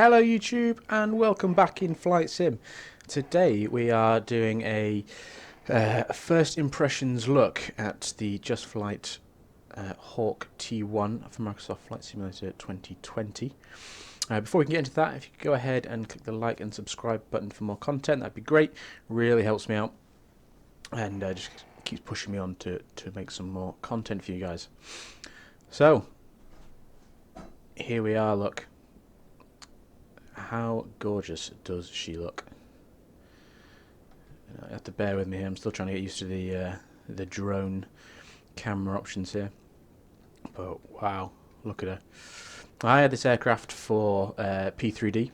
Hello YouTube and welcome back in Flight Sim. Today we are doing a first impressions look at the JustFlight Hawk T1 for Microsoft Flight Simulator 2020. Before we can get into that, if you could go ahead and click the like and subscribe button for more content, that'd be great. Really helps me out and just keeps pushing me on to make some more content for you guys. So, here we are, look. How gorgeous does she look? You have to bear with me here. I'm still trying to get used to the drone camera options here. But wow, look at her. I had this aircraft for P3D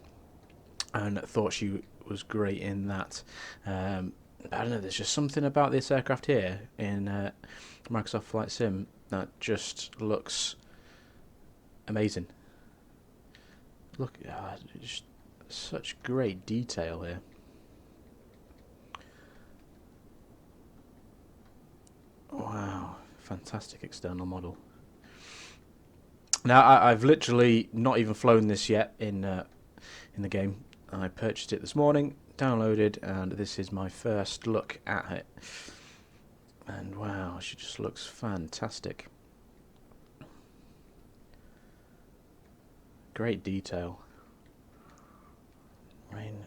and thought she was great in that. I don't know, there's just something about this aircraft here in Microsoft Flight Sim that just looks amazing. Look, just such great detail here. Wow, fantastic external model. Now, I've literally not even flown this yet in the game. I purchased it this morning, downloaded, and this is my first look at it. And wow, she just looks fantastic. Great detail. I mean,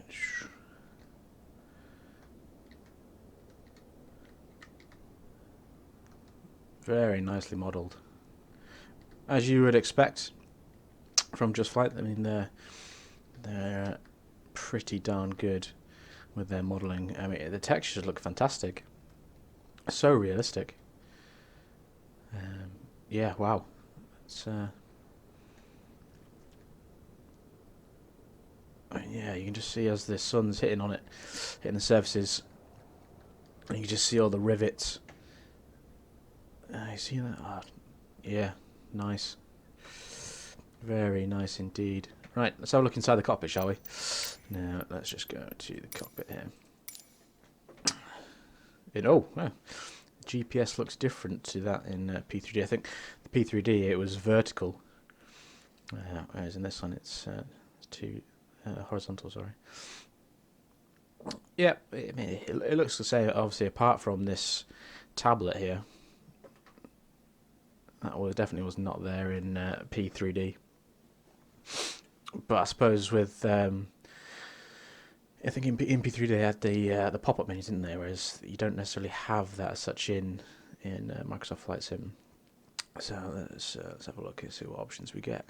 very nicely modelled, as you would expect from JustFlight. I mean, they're pretty darn good with their modelling. I mean, the textures look fantastic, so realistic. Yeah, wow. It's yeah, you can just see as the sun's hitting on it, hitting the surfaces, and you can just see all the rivets. You see that? Oh, yeah, nice. Very nice indeed. Right, let's have a look inside the cockpit, shall we? Now, let's just go to the cockpit here. Oh, wow. GPS looks different to that in P3D. I think the P3D, it was vertical, whereas in this one it's too horizontal, sorry. Yeah, I mean, it looks the same, obviously, apart from this tablet here. That definitely was not there in P3D. But I suppose with, I think in P3D they had the pop-up menus, didn't they? Whereas you don't necessarily have that as such in Microsoft Flight Sim. So let's have a look and see what options we get.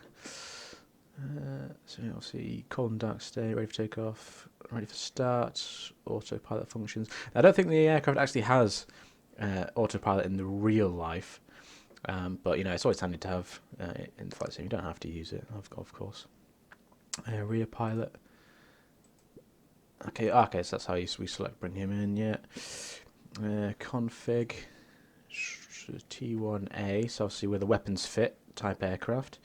So you'll see cold and dark state, ready for takeoff, ready for start, autopilot functions. I don't think the aircraft actually has autopilot in the real life, but you know, it's always handy to have in the flight sim. You don't have to use it, of course. Rear pilot. Okay, so that's how we select bring him in. Yeah. Config T1A. So obviously with a weapons fit type aircraft.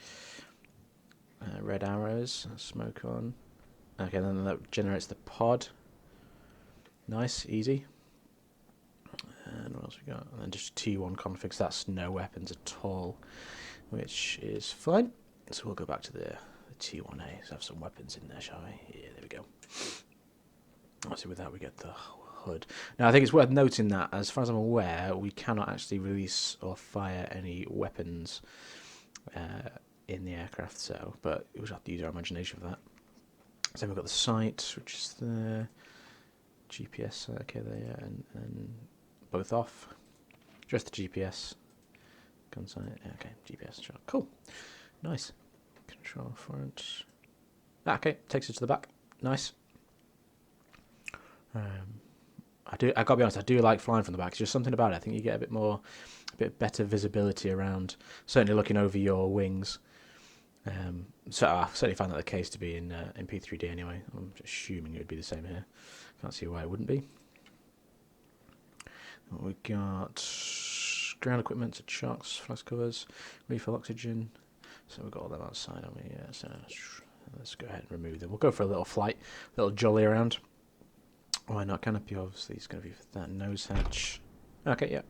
Red arrows, smoke on. Okay, then that generates the pod. Nice, easy. And what else we got? And then just T1 configs, that's no weapons at all, which is fine. So we'll go back to the T1A. Let's have some weapons in there, shall we? Yeah, there we go. Obviously with that we get the hood. Now I think it's worth noting that, as far as I'm aware, we cannot actually release or fire any weapons in the aircraft, so, but we'll have to use our imagination for that. So then we've got the sight, which is the GPS, okay, there, and both off. Just the GPS. Gun sight, okay, GPS, sure. Cool. Nice. Control front. Okay, takes it to the back. Nice. I gotta be honest, I do like flying from the back. It's just something about it. I think you get a bit better visibility around, certainly looking over your wings. So I certainly find that the case to be in P3D anyway. I'm assuming it would be the same here. Can't see why it wouldn't be. We got ground equipment, chocks, flex covers, refill oxygen. So we've got all them outside, haven't we? Yeah, so let's go ahead and remove them. We'll go for a little flight, a little jolly around. Why not? Canopy, obviously, it's going to be for that nose hatch. Okay, yeah.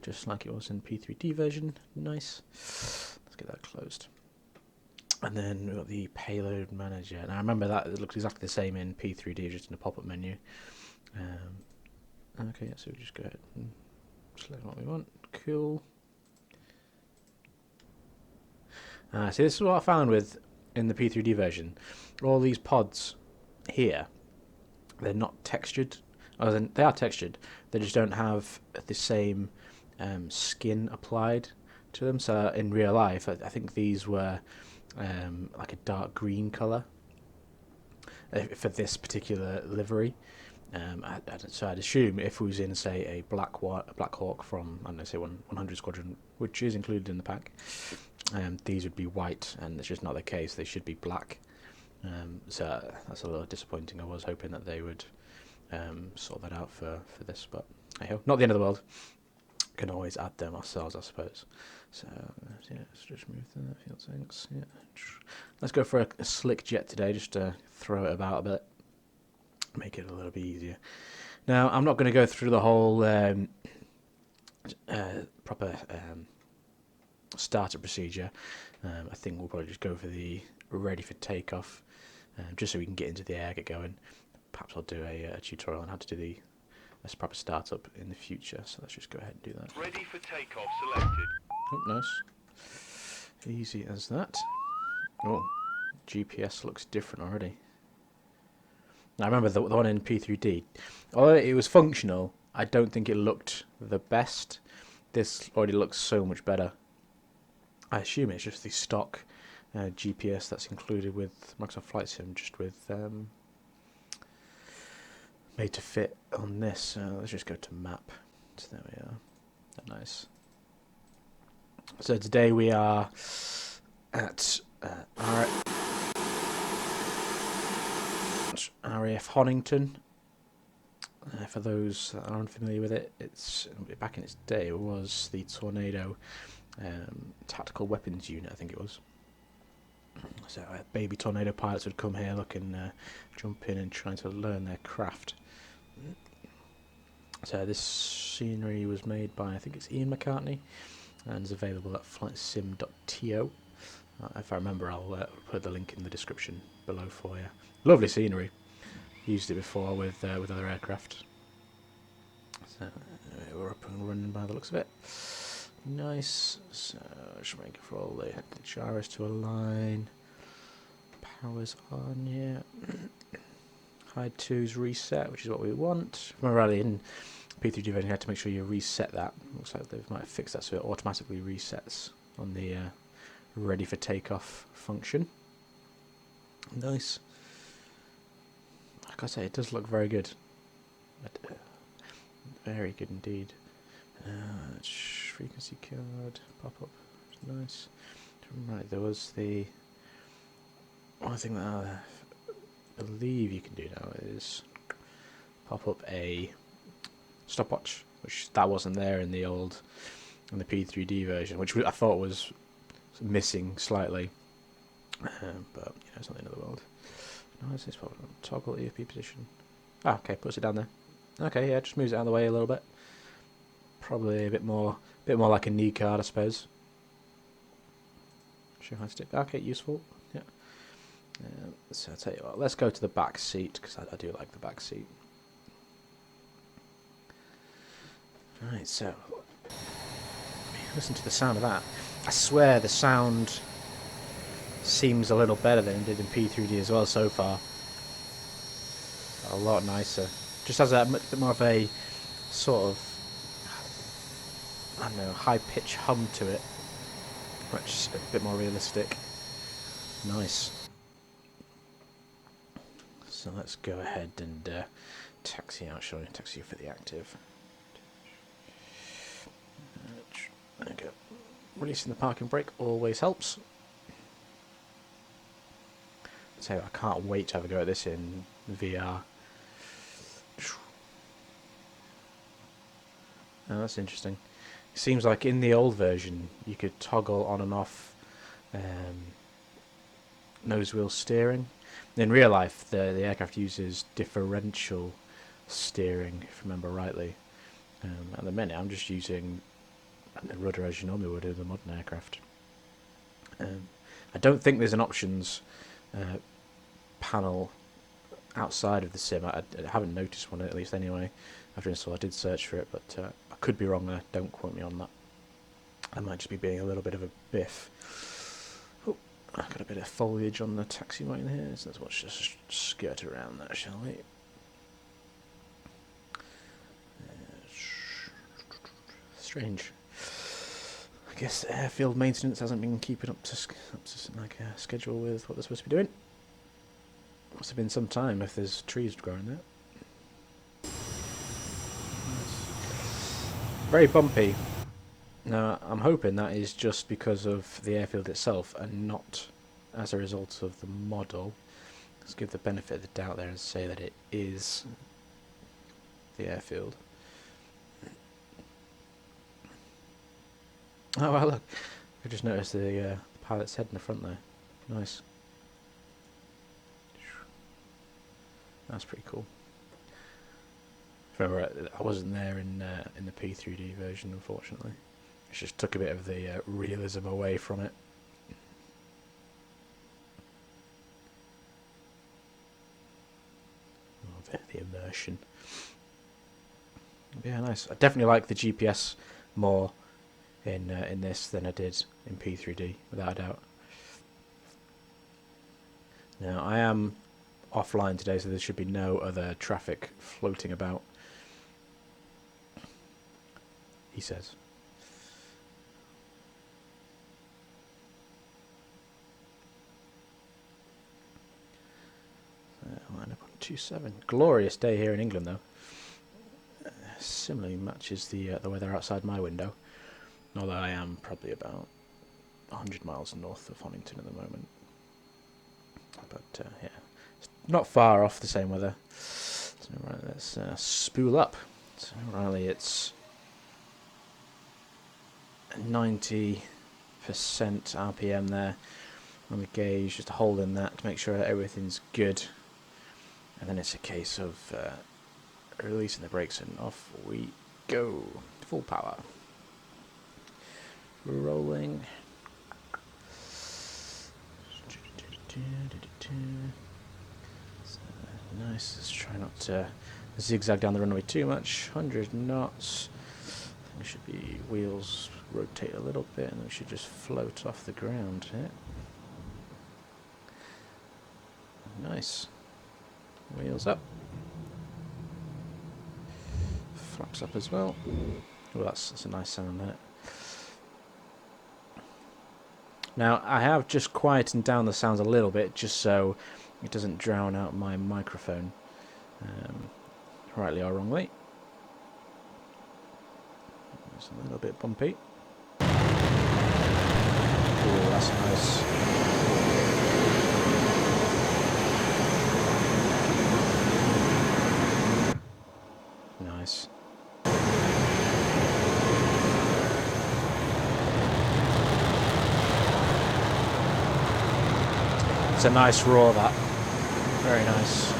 Just like it was in P3D version. Nice. Let's get that closed. And then we've got the payload manager. Now remember that it looks exactly the same in P3D, just in a pop-up menu. Okay, so we just go ahead and select what we want. Cool. See, this is what I found with in the P3D version. All these pods here, they're not textured. They are textured. They just don't have the same skin applied to them. So in real life, I think these were like a dark green color for this particular livery. So I'd assume if we was in, say, a Black Hawk from, I don't know, say 100 Squadron, which is included in the pack, these would be white, and it's just not the case. They should be black. So that's a little disappointing. I was hoping that they would sort that out for this, but hey, not the end of the world. Can always add them ourselves, I suppose. So yeah, let's just move the field things. Yeah, let's go for a slick jet today, just to throw it about a bit, make it a little bit easier. Now I'm not going to go through the whole proper startup procedure. I think we'll probably just go for the ready for takeoff, just so we can get into the air, get going. Perhaps I'll do a tutorial on how to do the proper startup in the future. So let's just go ahead and do that. Ready for takeoff selected. Oh, nice. Easy as that. Oh, GPS looks different already. Now I remember the one in P3D. Although it was functional, I don't think it looked the best. This already looks so much better. I assume it's just the stock GPS that's included with Microsoft Flight Sim, just with made to fit on this. So let's just go to map. So there we are. Nice. So today we are at RAF Honington. For those that are unfamiliar with it, it's back in its day. It was the Tornado Tactical Weapons Unit, I think it was. So baby Tornado pilots would come here, jump in and trying to learn their craft. So this scenery was made by, I think it's Ian McCartney, and is available at flightsim.to. If I remember, I'll put the link in the description below for you. Lovely scenery. Used it before with other aircraft. So we're up and running by the looks of it. Nice. So just waiting for all the gyros to align. Power's on, yeah. Hide 2's reset, which is what we want. Remember, earlier in P3D version, you had to make sure you reset that. Looks like they might have fixed that, so it automatically resets on the ready for takeoff function. Nice. Like I say, it does look very good. Very good indeed. Frequency card pop up. Nice. Right, there was the one thing that I believe you can do now is pop up a stopwatch, which that wasn't there in the P3D version, which I thought was missing slightly. But it's not the end of the world. No, is this problem? Toggle EFP position. Ah, okay, puts it down there. Okay, yeah, just moves it out of the way a little bit. Probably a bit more like a knee card, I suppose. Show how to stick. Okay, useful. Yeah. So I'll tell you what, let's go to the back seat, because I do like the back seat. Right, so listen to the sound of that. I swear the sound seems a little better than it did in P3D as well so far. A lot nicer. Just has a bit more of a sort of, I don't know, high-pitched hum to it, which is a bit more realistic. Nice. So let's go ahead and taxi out, shall we? Taxi for the active. There we go. Releasing the parking brake always helps. So I can't wait to have a go at this in VR. Oh, that's interesting. It seems like in the old version you could toggle on and off nose wheel steering. In real life, the aircraft uses differential steering, if I remember rightly. At the minute, I'm just using the rudder as you normally would in a modern aircraft. I don't think there's an options panel outside of the sim. I haven't noticed one, at least anyway. After install, I did search for it, but I could be wrong there. Don't quote me on that. I might just be being a little bit of a biff. Oh, I've got a bit of foliage on the taxi right in here, so let's just skirt around that, shall we? Strange. I guess airfield maintenance hasn't been keeping up to like schedule with what they're supposed to be doing. Must have been some time if there's trees growing there. Very bumpy. Now, I'm hoping that is just because of the airfield itself and not as a result of the model. Let's give the benefit of the doubt there and say that it is the airfield. Oh, well, look. I just noticed the pilot's head in the front there. Nice. That's pretty cool. Remember, I wasn't there in the P3D version, unfortunately. It just took a bit of the realism away from it. Oh, the immersion. Yeah, nice. I definitely like the GPS more in this than I did in P3D, without a doubt. Now, I am offline today, so there should be no other traffic floating about, he says. Line up on 2.7. Glorious day here in England, though. Similarly matches the weather outside my window, although I am probably about 100 miles north of Honington at the moment. But yeah, it's not far off the same weather. So right, let's spool up. So Riley, it's 90% RPM there on the gauge, just holding that to make sure that everything's good. And then it's a case of releasing the brakes and off we go. Full power. Rolling. So, nice. Let's try not to zigzag down the runway too much. 100 knots. I think it should be wheels rotate a little bit and we should just float off the ground here. Nice. Wheels up. Flaps up as well. Oh, that's a nice sound there. Now, I have just quietened down the sounds a little bit, just so it doesn't drown out my microphone, rightly or wrongly. It's a little bit bumpy. Oh, that's nice. Nice. It's a nice roar, that. Very nice.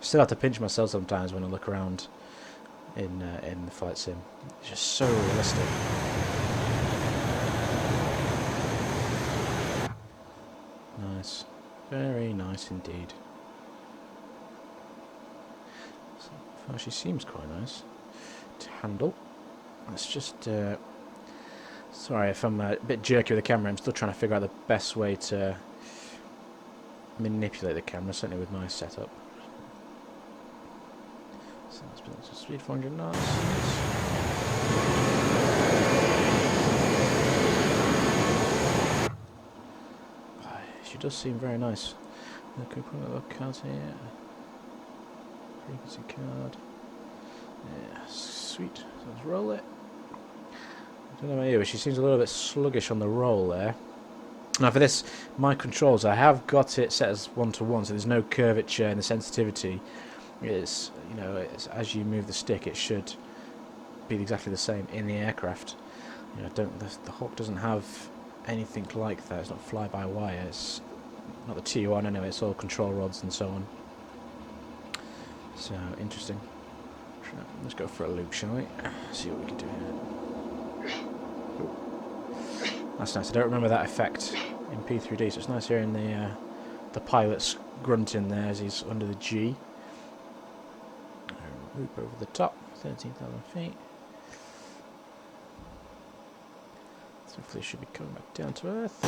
Still have to pinch myself sometimes when I look around in the flight sim. It's just so realistic. Nice. Very nice indeed. So far she seems quite nice to handle. Let's just... sorry if I'm a bit jerky with the camera, I'm still trying to figure out the best way to manipulate the camera, certainly with my setup. So let's put it to speed 400 knots. She does seem very nice. Can we put a little card here? Frequency card. Yeah, sweet. So let's roll it. I don't know about you, but she seems a little bit sluggish on the roll there. Now for this, my controls, I have got it set as 1-to-1, so there's no curvature in the sensitivity. It's, you know, it's, as you move the stick, it should be exactly the same in the aircraft. You know, the Hawk doesn't have anything like that. It's not fly-by-wire. It's not the TU1 anyway. It's all control rods and so on. So interesting. Let's go for a loop, shall we? See what we can do here. That's nice. I don't remember that effect in P3D, so it's nice hearing the pilot's grunting there as he's under the G. Loop over the top, 13,000 feet. So hopefully it should be coming back down to Earth.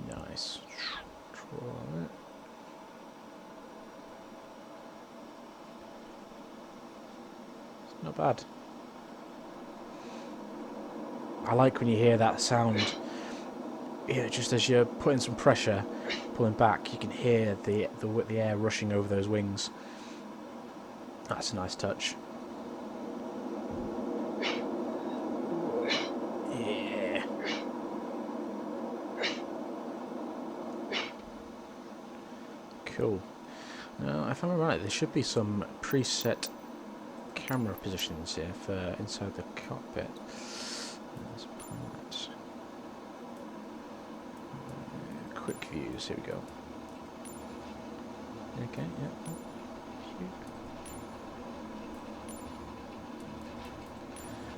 Nice. Draw it. It's not bad. I like when you hear that sound. Yeah, just as you're putting some pressure, pulling back, you can hear the air rushing over those wings. That's a nice touch. Yeah. Cool. Now, if I'm right, there should be some preset camera positions here for inside the cockpit. Quick views, here we go. Okay, yeah.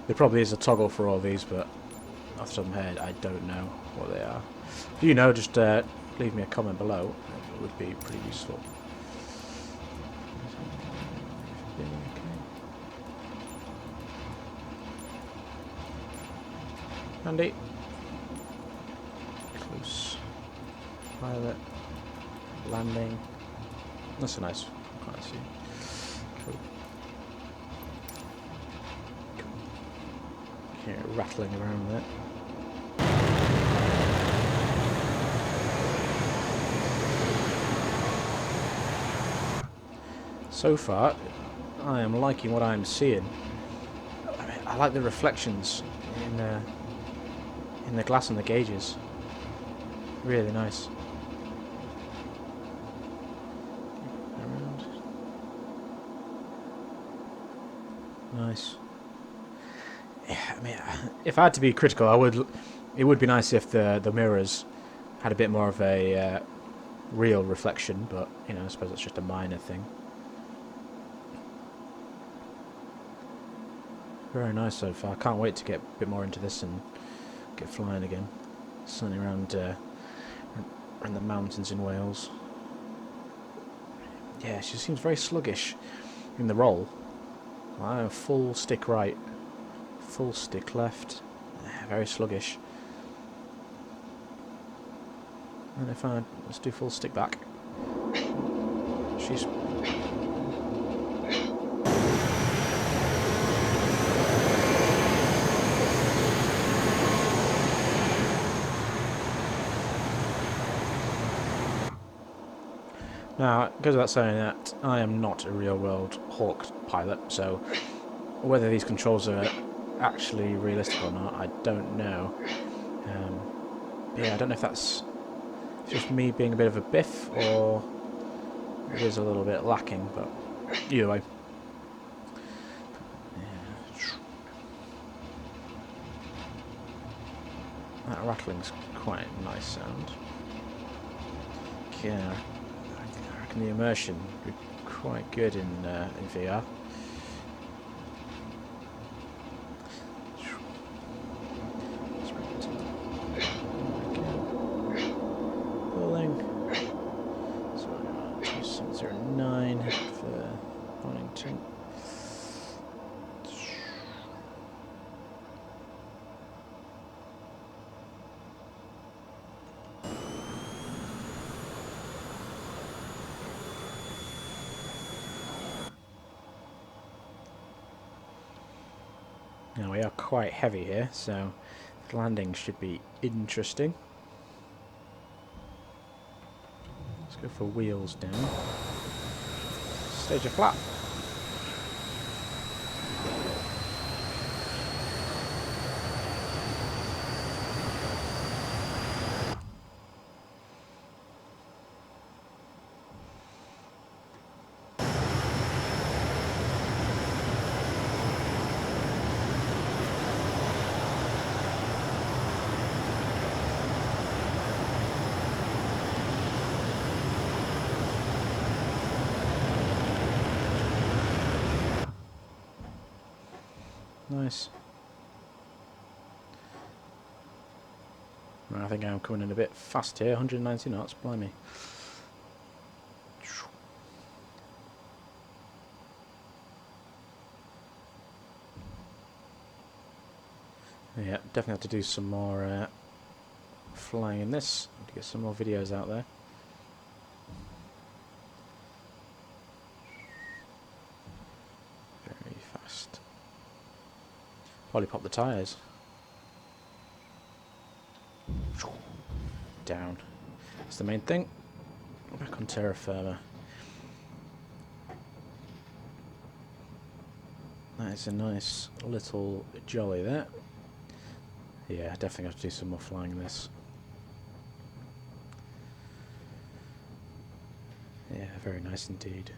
There probably is a toggle for all these, but off the top of my head, I don't know what they are. If you know, just leave me a comment below. It would be pretty useful. Handy. Close. Pilot. Landing. That's a nice. Quite see. Cool. Hear it rattling around there. So far, I am liking what I'm seeing. I mean, I like the reflections in the glass and the gauges. Really nice. Around. Nice. Yeah, I mean, if I had to be critical, it would be nice if the mirrors had a bit more of a real reflection, but you know, I suppose it's just a minor thing. Very nice so far. I can't wait to get a bit more into this and get flying again. Certainly around the mountains in Wales. Yeah, she seems very sluggish in the roll. Wow, full stick right, full stick left. Yeah, very sluggish. And if I let's do full stick back. She's now, it goes without saying that I am not a real-world Hawk pilot, so whether these controls are actually realistic or not, I don't know. Yeah, I don't know if that's just me being a bit of a biff, or it is a little bit lacking, but either way. That rattling's quite a nice sound. Yeah. The immersion would be quite good in VR. Pulling. So 2709 for Bonington. Now we are quite heavy here, so the landing should be interesting. Let's go for wheels down. Stage a flap. Nice. I think I'm coming in a bit fast here, 190 knots, blimey. Yeah, definitely have to do some more flying in this, to get some more videos out there. Very fast. Probably pop the tyres. Down. That's the main thing. Back on terra firma. That is a nice little jolly there. Yeah, definitely have to do some more flying in this. Yeah, very nice indeed.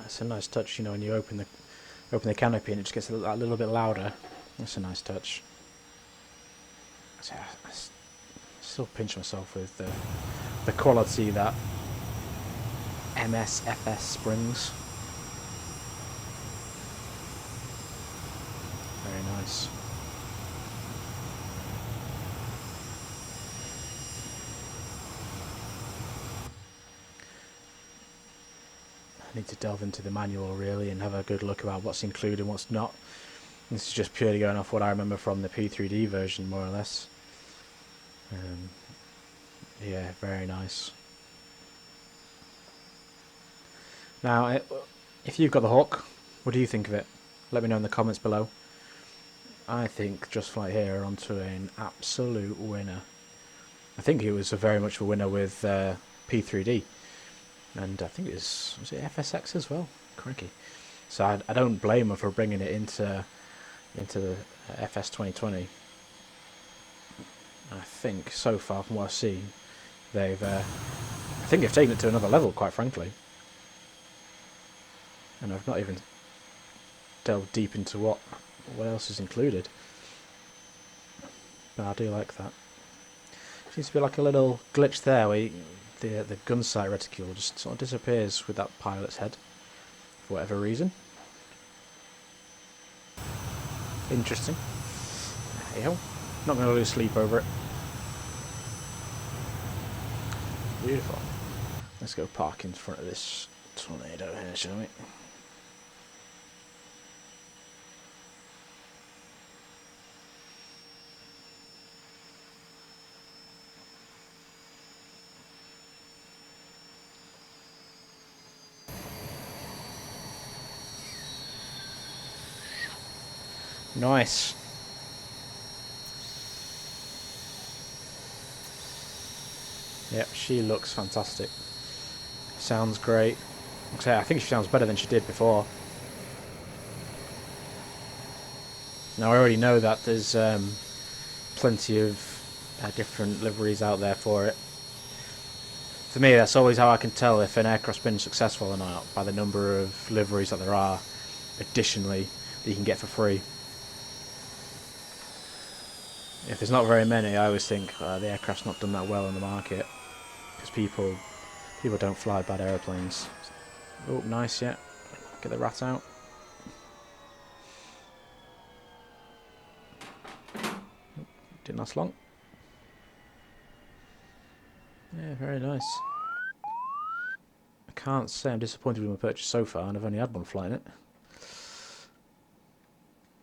It's a nice touch, you know, when you open the canopy and it just gets a little bit louder. That's a nice touch. I still pinch myself with the quality that MSFS brings. Very nice. I need to delve into the manual really and have a good look about what's included and what's not. This is just purely going off what I remember from the P3D version, more or less. Yeah, very nice. Now, if you've got the Hawk, what do you think of it? Let me know in the comments below. I think JustFlight here are onto an absolute winner. I think it was very much of a winner with P3D. And I think was it FSX as well? Crikey. So I don't blame them for bringing it into the FS 2020. I think so far from what I've seen, I think they've taken it to another level, quite frankly. And I've not even delved deep into what else is included. But I do like that. Seems to be like a little glitch there where the gun sight reticule just sort of disappears with that pilot's head for whatever reason. Interesting. There you go. Not going to lose sleep over it. Beautiful. Let's go park in front of this tornado here, shall we? Nice. Yep, she looks fantastic. Sounds great. I think she sounds better than she did before. Now I already know that there's plenty of different liveries out there for it. For me, that's always how I can tell if an aircraft's been successful or not, by the number of liveries that there are additionally that you can get for free. If there's not very many, I always think the aircraft's not done that well in the market, because people don't fly bad aeroplanes. Oh, nice, yeah. Get the rat out. Didn't last long. Yeah, very nice. I can't say I'm disappointed with my purchase so far, and I've only had one flying it.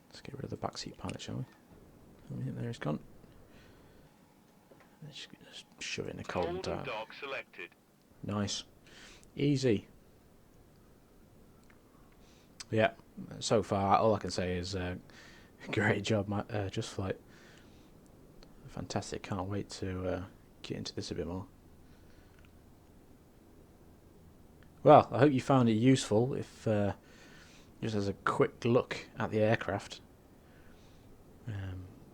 Let's get rid of the backseat pilot, shall we? Oh, yeah, there he's gone. Let's just shove it in the cold and dark. Nice. Easy. Yeah, so far all I can say is great job, JustFlight. Fantastic, can't wait to get into this a bit more. Well, I hope you found it useful. If just as a quick look at the aircraft,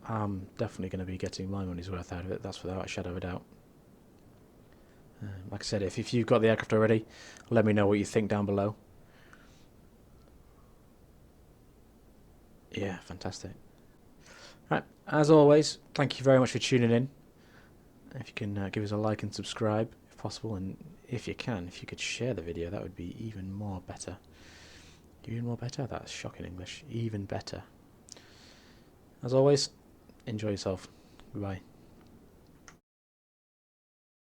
I'm definitely going to be getting my money's worth out of it. That's without a shadow of a doubt. Like I said, if you've got the aircraft already, let me know what you think down below. Yeah, fantastic. Right, as always, thank you very much for tuning in. If you can give us a like and subscribe if possible, and if you could share the video, that would be even more better. Even more better? That's shocking English. Even better. As always, enjoy yourself. Goodbye.